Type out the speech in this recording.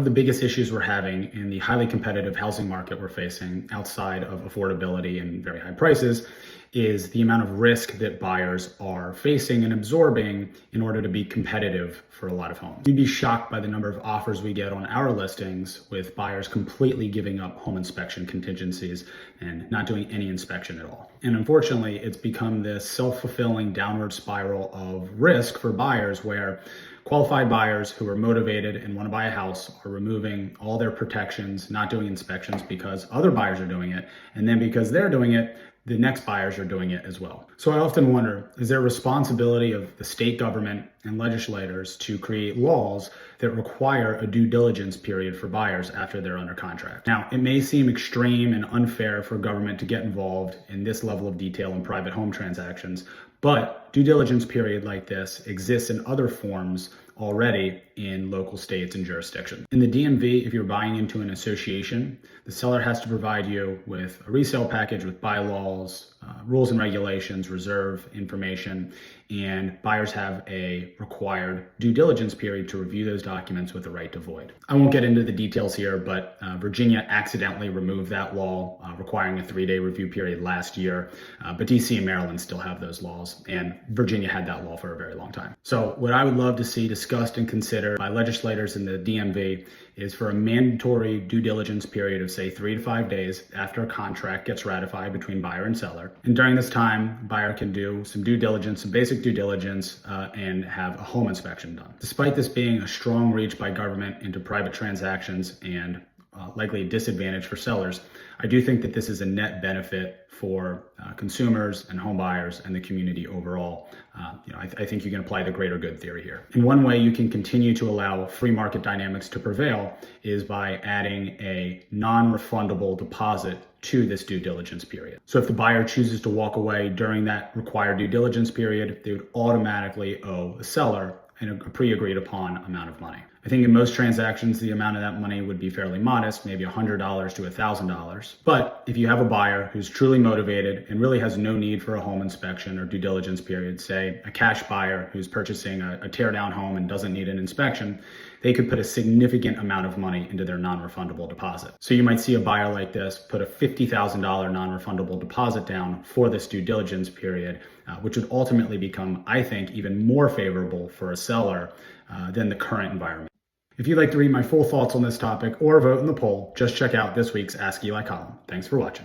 of the biggest issues we're having in the highly competitive housing market we're facing outside of affordability and very high prices is the amount of risk that buyers are facing and absorbing in order to be competitive for a lot of homes. You'd be shocked by the number of offers we get on our listings with buyers completely giving up home inspection contingencies and not doing any inspection at all. And unfortunately, it's become this self-fulfilling downward spiral of risk for buyers where qualified buyers who are motivated and want to buy a house are removing all their protections, not doing inspections because other buyers are doing it. And then because they're doing it, the next buyers are doing it as well. So I often wonder, is there a responsibility of the state government and legislators to create laws that require a due diligence period for buyers after they're under contract? Now, it may seem extreme and unfair for government to get involved in this level of detail in private home transactions, but due diligence period like this exists in other forms already in local states and jurisdictions. In the DMV, if you're buying into an association, the seller has to provide you with a resale package with bylaws, rules and regulations, reserve information, and buyers have a required due diligence period to review those documents with the right to void. I won't get into the details here, but Virginia accidentally removed that law requiring a 3-day review period last year, but DC and Maryland still have those laws, and Virginia had that law for a very long time. So what I would love to see discussed and considered by legislators in the DMV is for a mandatory due diligence period of say 3 to 5 days after a contract gets ratified between buyer and seller. And during this time, buyer can do some due diligence, some basic due diligence, and have a home inspection done. Despite this being a strong reach by government into private transactions and likely a disadvantage for sellers, I do think that this is a net benefit for consumers and home buyers and the community overall. I think you can apply the greater good theory here. And one way you can continue to allow free market dynamics to prevail is by adding a non-refundable deposit to this due diligence period. So if the buyer chooses to walk away during that required due diligence period, they would automatically owe the seller a pre-agreed upon amount of money. I think in most transactions, the amount of that money would be fairly modest, maybe $100 to $1,000. But if you have a buyer who's truly motivated and really has no need for a home inspection or due diligence period, say a cash buyer who's purchasing a tear down home and doesn't need an inspection, they could put a significant amount of money into their non-refundable deposit. So you might see a buyer like this put a $50,000 non-refundable deposit down for this due diligence period, which would ultimately become, I think, even more favorable for a seller than the current environment. If you'd like to read my full thoughts on this topic or vote in the poll, just check out this week's Ask Eli column. Thanks for watching.